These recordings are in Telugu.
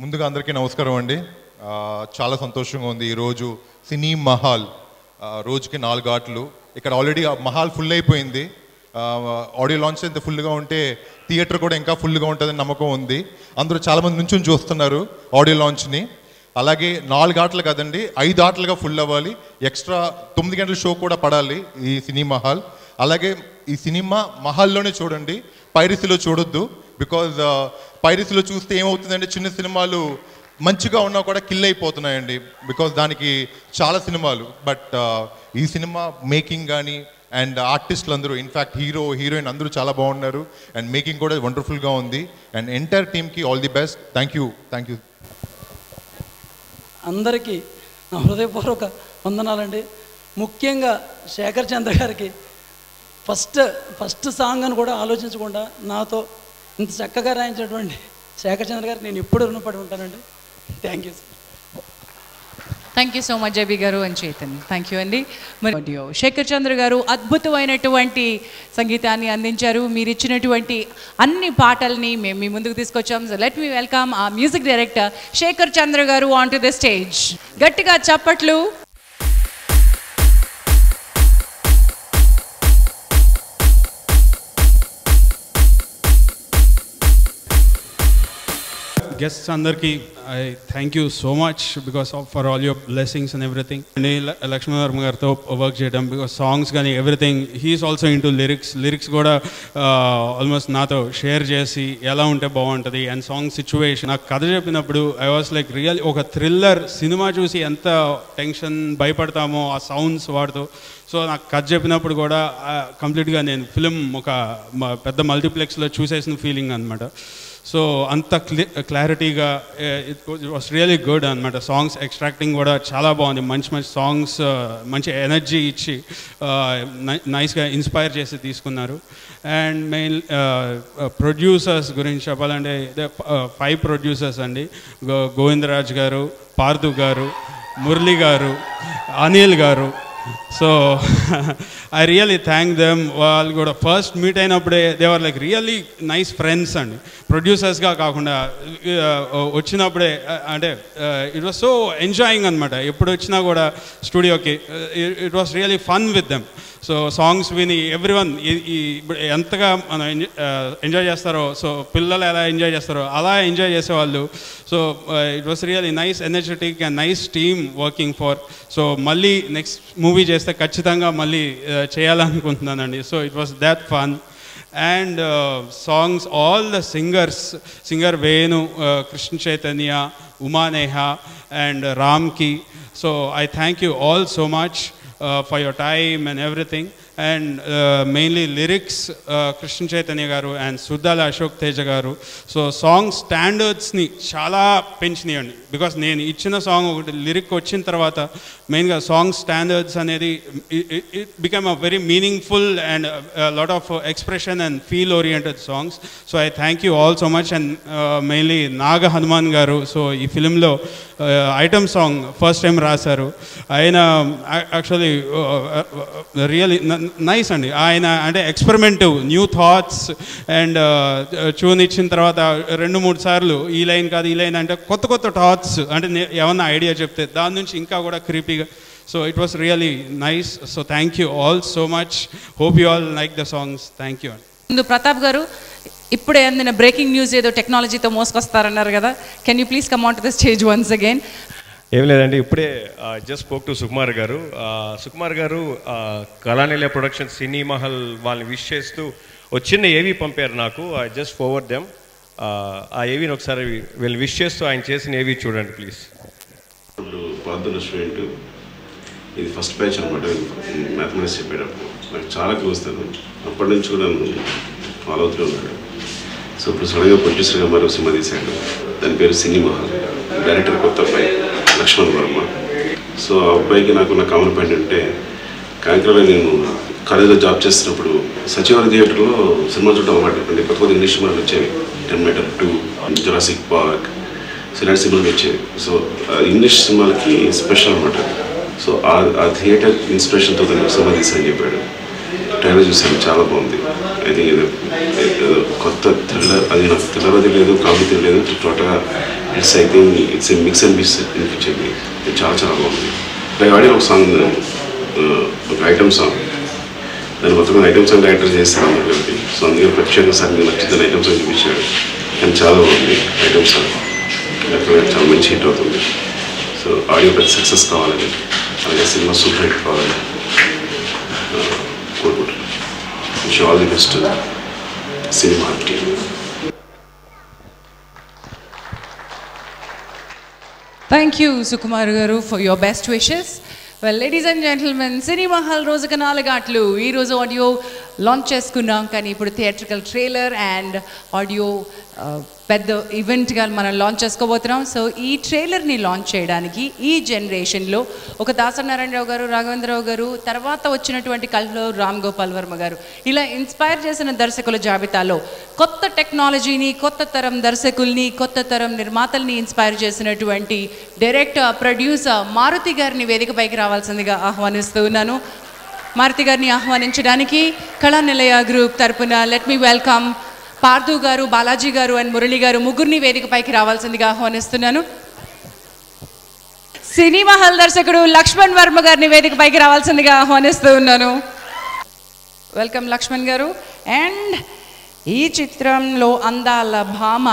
ముందుగా అందరికీ నమస్కారం అండి. చాలా సంతోషంగా ఉంది. ఈరోజు సినీ మహల్ రోజుకి 4 ఆటలు. ఇక్కడ ఆల్రెడీ మహల్ ఫుల్ అయిపోయింది. ఆడియో లాంచ్ ఎంత ఫుల్గా ఉంటే థియేటర్ కూడా ఇంకా ఫుల్గా ఉంటుందని నమ్మకం ఉంది. అందరూ చాలామంది నుంచి చూస్తున్నారు ఆడియో లాంచ్ని. అలాగే 4 ఆటలు కదండి, 5 ఆటలుగా ఫుల్ అవ్వాలి. ఎక్స్ట్రా 9 గంటల షో కూడా పడాలి ఈ సినీ మహల్. అలాగే ఈ సినిమా మహల్లోనే చూడండి, పైరసీలో చూడొద్దు. బికాజ్ పైరసీలో చూస్తే ఏమవుతుందంటే చిన్న సినిమాలు మంచిగా ఉన్నా కూడా కిల్ అయిపోతున్నాయండి. బికాజ్ దానికి చాలా సినిమాలు. బట్ ఈ సినిమా మేకింగ్ కానీ అండ్ ఆర్టిస్టులు అందరూ, ఇన్ఫ్యాక్ట్ హీరో హీరోయిన్ అందరూ చాలా బాగున్నారు. అండ్ మేకింగ్ కూడా వండర్ఫుల్గా ఉంది. అండ్ ఎంటైర్ టీమ్కి all the best. Thank you. అందరికీ నా హృదయపూర్వక వందనాలండి. ముఖ్యంగా శేఖర్ చంద్ర గారికి ఫస్ట్ సాంగ్ అని కూడా ఆలోచించకుండా నాతో ఇంత చక్కగా రాయించినటువంటి శేఖర్ చంద్ర గారికి నేను ఎప్పుడు రుణపడి ఉంటానండి. Thank you sir. Thank you so much Zabi గారు అండ్ చైతన్. థ్యాంక్ యూ అండి. మరి శేఖర్ చంద్ర గారు అద్భుతమైనటువంటి సంగీతాన్ని అందించారు. మీరు ఇచ్చినటువంటి అన్ని పాటల్ని మేము మీ ముందుకు తీసుకొచ్చాం. సో లెట్ మీ వెల్కమ్ ఆ మ్యూజిక్ డైరెక్టర్ శేఖర్ చంద్ర గారు ఆన్ టు ద స్టేజ్. గట్టిగా చప్పట్లు. Guests అందరికి I thank you so much because for all your blessings and everything. And Lakshman Verma గారితో వర్క్ చేయడం, బికాస్ సాంగ్స్ కానీ everything, he's also into lyrics కూడా ఆల్మోస్ట్ నాతో షేర్ చేసి ఎలా ఉంటే బాగుంటుంది అండ్ సాంగ్ సిచ్యువేషన్. నాకు కథ చెప్పినప్పుడు ఐ వాస్ లైక్ రియల్ ఒక థ్రిల్లర్ సినిమా చూసి ఎంత టెన్షన్ భయపడతామో ఆ సౌండ్స్ వాడుతూ. సో నాకు కథ చెప్పినప్పుడు కూడా కంప్లీట్గా నేను ఫిలిం ఒక పెద్ద మల్టీప్లెక్స్లో చూసేసిన ఫీలింగ్ అనమాట. సో అంత క్లారిటీగా ఇట్ వాస్ రియలీ గుడ్ అనమాట. సాంగ్స్ ఎక్స్ట్రాక్టింగ్ కూడా చాలా బాగుంది. మంచి సాంగ్స్, మంచి ఎనర్జీ ఇచ్చి నైస్గా ఇన్స్పైర్ చేసి తీసుకున్నారు. అండ్ మెయిన్ ప్రొడ్యూసర్స్ గురించి చెప్పాలంటే 5 ప్రొడ్యూసర్స్ అండి. గోవిందరాజ్ గారు, పార్థు గారు, మురళి గారు, అనిల్ గారు. So I really thank them. వాళ్ళు కూడా ఫస్ట్ మీట్ అయినప్పుడే they are like really nice friends అండి. ప్రొడ్యూసర్స్గా కాకుండా వచ్చినప్పుడే అంటే ఇట్ వాస్ సో ఎంజాయింగ్ అనమాట. ఎప్పుడు వచ్చినా కూడా స్టూడియోకి it was really fun with them. So songs విని ఎవ్రీవన్ ఇప్పుడు ఎంతగా మనం ఎంజాయ్ చేస్తారో, సో పిల్లలు ఎలా ఎంజాయ్ చేస్తారో అలా ఎంజాయ్ చేసేవాళ్ళు. So it was really nice energetic and nice team working for. So మళ్ళీ నెక్స్ట్ మూవీ చేస్తే ఖచ్చితంగా మళ్ళీ చేయాలనుకుంటున్నానండి. So it was that fun. And songs all the singer Venu, Krishna Chaitanya, Umaneha and Ramki. So I thank you all so much for your time and everything. And mainly lyrics Krishna Chaitanya garu and Suddala Ashok Teja garu. So song standards ni chala penchiniyanడి. బికాస్ నేను ఇచ్చిన సాంగ్ ఒకటి లిరిక్ వచ్చిన తర్వాత మెయిన్గా సాంగ్ స్టాండర్డ్స్ అనేది it become a very meaningful and lot of expression and feel oriented songs. So I thank you all so much. And mainly Naga Hanuman గారు. సో ఈ ఫిలింలో ఐటమ్ సాంగ్ ఫస్ట్ టైం రాశారు ఆయన. యాక్చువల్లీ రియలీ నైస్ అండి. ఆయన అంటే ఎక్స్పెరిమెంటివ్ న్యూ థాట్స్ అండ్ ట్యూన్ ఇచ్చిన తర్వాత 2-3 సార్లు ఈ లైన్ కాదు ఈ లైన్ అంటే కొత్త థాట్స్ అంటే ఏమన్నా ఐడియా చెప్తే దాని నుంచి ఇంకా కూడా క్రీపీగా. So it was really nice. So thank you all so much. Hope you all like the songs. Thank you. ముందు ప్రతాప్ గారు, ఇప్పుడే అందిన బ్రేకింగ్ న్యూస్ ఏదో టెక్నాలజీతో మోసుకొస్తారన్నారు కదా, can you please come on to the stage once again? ఏం లేదండి, ఇప్పుడే జస్ట్ స్పోక్ టు సుకుమార్ గారు. సుకుమార్ గారు కళానిలయ ప్రొడక్షన్ సినీ మహల్ వాళ్ళని విష్ చేస్తూ వచ్చిన ఏవి పంపారు నాకు. I just forward them. ఆ ఏవిని ఒకసారి వీళ్ళు విష్ చేస్తూ ఆయన చేసిన ఏవి చూడండి ప్లీజ్. ఇప్పుడు పార్థుల స్టూడెంట్, ఇది ఫస్ట్ బ్యాచ్ అనమాట. మ్యాథమెటిక్స్ చెప్పేటప్పుడు నాకు చాలా క్లోజ్ తను. అప్పటి నుంచి కూడా ఫాలో అవుతూ ఉన్నాడు. సో ఇప్పుడు సడన్గా ప్రొడ్యూసర్గా మరో సినిమా తీశాడు, దాని పేరు సినీ మహల్. డైరెక్టర్ కొత్త అబ్బాయి లక్ష్మణ్ వర్మ. సో ఆ అబ్బాయికి నాకున్న కామన్ పాయింట్ అంటే, కాంక్రీలో నేను కాలేజీలో జాబ్ చేస్తున్నప్పుడు సచివాలయ థియేటర్లో సినిమా చూడడం అలవాటు. అంటే కొత్త ఇంగ్లీష్ సినిమాలు వచ్చేవి, 10 మీటర్ 2, జురాసిక్ పార్క్, సో ఇలాంటి సినిమాలు వచ్చేవి. సో ఇంగ్లీష్ సినిమాలకి స్పెషల్ అనమాట. సో ఆ థియేటర్ ఇన్స్పిరేషన్తో తను సినిమా తీసాను చెప్పాడు. ట్రైలర్ చూసాను, చాలా బాగుంది. ఐ థింక్ ఏదో కొత్త థ్రిల్లర్, అది నాకు థ్రిల్లర్ అది లేదు, కామెడీ లేదు, టోటల్గా I think it's a mix and mix అనిపించింది. చాలా చాలా బాగుంది. లైక్ ఆడియో ఒక సాంగ్, ఒక ఐటమ్ సాంగ్, దాన్ని మొత్తం ఐటమ్ సాంగ్ డైరెక్టర్ చేస్తారు అందరికీ. సో అందుకే ప్రత్యేకంగా సార్ మీరు నచ్చిందని ఐటమ్ సాంగ్ చూపించాడు. కానీ చాలా బాగుంది ఐటమ్ సాంగ్, చాలా మంచి హిట్ అవుతుంది. సో ఆడియో పెద్ద సక్సెస్ కావాలని, అలాగే సినిమా సూపర్ హిట్ కావాలని కోరుకుంటున్నాను. Wish all the best cinema team. Thank you, Sukumar Garu, for your best wishes. Well, ladies and gentlemen, Cinema Hall రోజుకు 4 గంటలు. ఈరోజు ఆడియో లాంచ్ చేసుకున్నాం, కానీ ఇప్పుడు థియేట్రికల్ ట్రైలర్ అండ్ ఆడియో పెద్ద ఈవెంట్గా మనం లాంచ్ చేసుకోబోతున్నాం. సో ఈ ట్రైలర్ని లాంచ్ చేయడానికి ఈ జనరేషన్లో ఒక దాసనారాయణరావు గారు, రాఘవేంద్రరావు గారు, తర్వాత వచ్చినటువంటి కళ్ళలో రామ్ గోపాల్ వర్మ గారు, ఇలా ఇన్స్పైర్ చేసిన దర్శకుల జాబితాలో కొత్త టెక్నాలజీని, కొత్త తరం దర్శకుల్ని, కొత్త తరం నిర్మాతల్ని ఇన్స్పైర్ చేసినటువంటి డైరెక్టర్, ప్రొడ్యూసర్ మారుతి గారిని వేదికపైకి రావాల్సిందిగా ఆహ్వానిస్తూ ఉన్నాను. మారుతి గారిని ఆహ్వానించడానికి కళానిలయ గ్రూప్ తరపున లెట్ మీ వెల్కమ్ పార్థు గారు, బాలాజీ గారు అండ్ మురళి గారు, ముగ్గురిని వేదికపైకి రావాల్సిందిగా ఆహ్వానిస్తున్నాను. సినిమా హాల్ దర్శకుడు లక్ష్మణ్ వర్మ గారిని వేదికపైకి రావాల్సిందిగా ఆహ్వానిస్తూ ఉన్నాను. వెల్కమ్ లక్ష్మణ్ గారు. అండ్ ఈ చిత్రంలో అందాల భామ,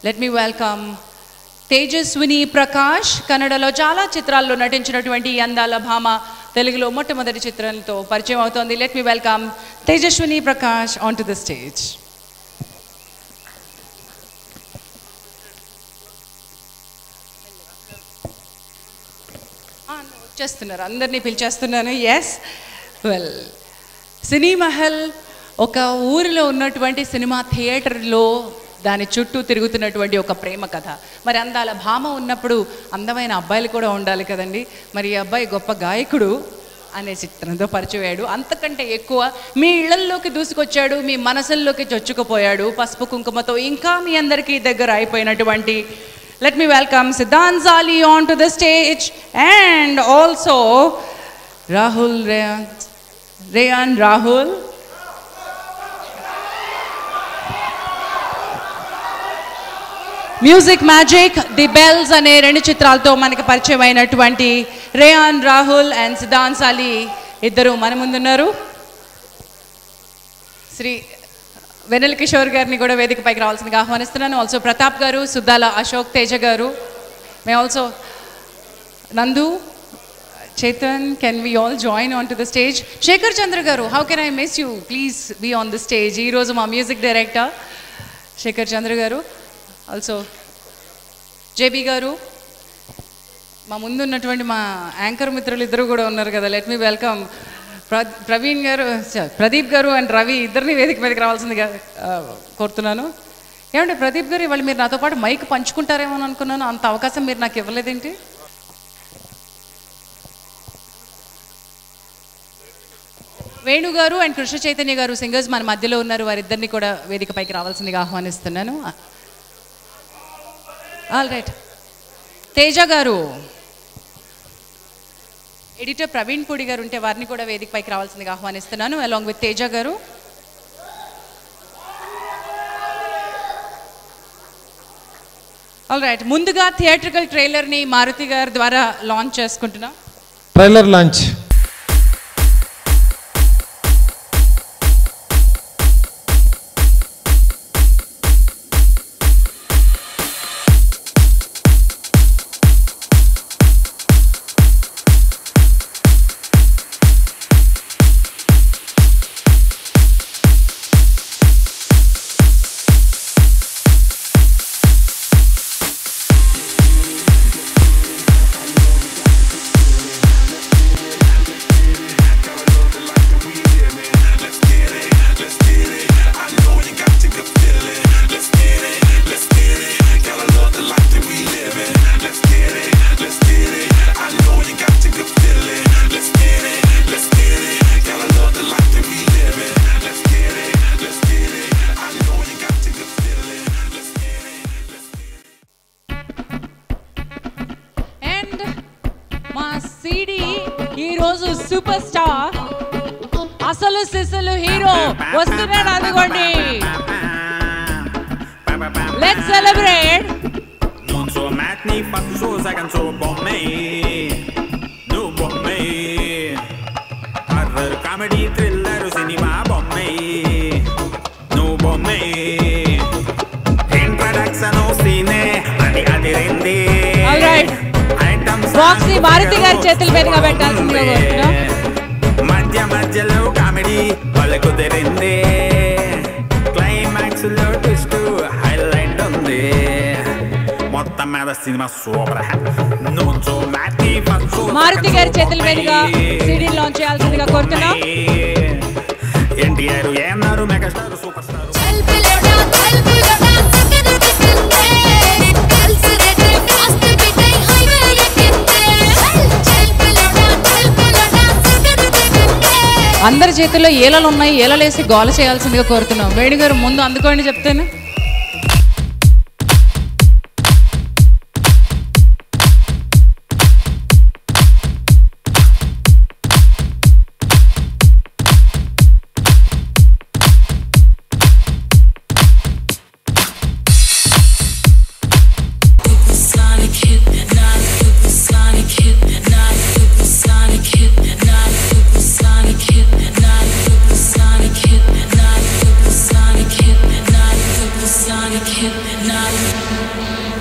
let me welcome Tejaswini Prakash. కన్నడలో చాలా చిత్రాల్లో నటించినటువంటి అందాల భామ తెలుగులో మొట్టమొదటి చిత్రంతో పరిచయం అవుతోంది. Let me welcome Tejaswini Prakash on to the stage. వచ్చేస్తున్నారు, అందరినీ పిలిచేస్తున్నాను. ఎస్, వెల్, సినిమా హాల్ ఒక ఊరిలో ఉన్నటువంటి సినిమా థియేటర్లో దాని చుట్టూ తిరుగుతున్నటువంటి ఒక ప్రేమ కథ. మరి అందాల భామ ఉన్నప్పుడు అందమైన అబ్బాయిలు కూడా ఉండాలి కదండి. మరి ఈ అబ్బాయి గొప్ప గాయకుడు అనే చిత్రంతో పరిచయాడు. అంతకంటే ఎక్కువ మీ ఇళ్లల్లోకి దూసుకొచ్చాడు, మీ మనసుల్లోకి చొచ్చుకుపోయాడు పసుపు కుంకుమతో. ఇంకా మీ అందరికీ దగ్గర అయిపోయినటువంటి let me welcome Siddhanjali on to the stage and also Rahul Reyan Rahul. Music magic, the bells అనే 2 చిత్రాలతో మనకి పరిచయం అయినటువంటి రేయాన్ రాహుల్ అండ్ సిద్ధాంత్ సాలి ఇద్దరు మన ముందున్నారు. శ్రీ వెన్నెల కిషోర్ గారిని కూడా వేదికపైకి రావాల్సిందిగా ఆహ్వానిస్తున్నాను. ఆల్సో ప్రతాప్ గారు, సుద్దాల అశోక్ తేజ గారు, may also Nandu, Chetan, can we all join on to the stage. Shekhar Chandra గారు, how can I miss you, please be on the stage. ఈరోజు మా మ్యూజిక్ డైరెక్టర్ శేఖర్ చంద్ర గారు, ఆల్సో జేబీ గారు, మా ముందు ఉన్నటువంటి మా యాంకర్ మిత్రులు ఇద్దరు కూడా ఉన్నారు కదా. లెట్ మీ వెల్కమ్ ప్రవీణ్ గారు, ప్రదీప్ గారు అండ్ రవి, ఇద్దరిని వేదిక మీదకి రావాల్సిందిగా కోరుతున్నాను. ఏమంటే ప్రదీప్ గారు, ఇవాళ మీరు నాతో పాటు మైక్ పంచుకుంటారేమో అని అనుకున్నాను, అంత అవకాశం మీరు నాకు ఇవ్వలేదేంటి? వేణు గారు అండ్ కృష్ణ చైతన్య గారు సింగర్స్ మన మధ్యలో ఉన్నారు, వారిద్దరిని కూడా వేదికపైకి రావాల్సిందిగా ఆహ్వానిస్తున్నాను. ఆల్ రైట్, తేజ గారు, ఎడిటర్ ప్రవీణ్ పూడి గారు ఉంటే వారిని కూడా వేదికపైకి రావాల్సిందిగా ఆహ్వానిస్తున్నాను అలాంగ్ విత్ తేజ గారు. ఆల్ రైట్, ముందుగా థియేట్రికల్ ట్రైలర్ని మారుతి గారి ద్వారా లాంచ్ చేసుకుంటున్నాం. Trailer launch. సూపర్ స్టార్ అసలు సిసలు హీరో వస్తున్నాడు, అందుకోండి. లెట్స్ సెలబ్రేట్ సగంచు బొమ్మే నువ్వు బొమ్మే హర్రర్ కామెడీ థ్రిల్లర్ సినిమా బొమ్మే నువ్వు బొమ్మే ఇంట్రడక్షన్ సీనే అది అదిరింది బాక్స్ ని మారుతి గారి చేతుల మీదుగా పెట్టాల్సిందిగా కోరుతున్నాం. మధ్య మధ్యలో కామెడీ వాళ్ళ కుదిరింది క్లైమాక్స్ లో ట్విస్ట్ హైలైట్ ఉంది మొత్తం మీద సినిమా సూపర్. మారుతి గారి చేతుల మీదుగా సిడీ లాంచ్ చేయాల్సిందిగా కోరుతున్నాం. NTR ANR megastar super star అందరి చేతుల్లో ఏలలు ఉన్నాయి, ఏలలేసి గోల చేయాల్సిందిగా కోరుతున్నాం. వేణుగారు ముందు అందుకోండి చెప్తేనే. Hypnotic.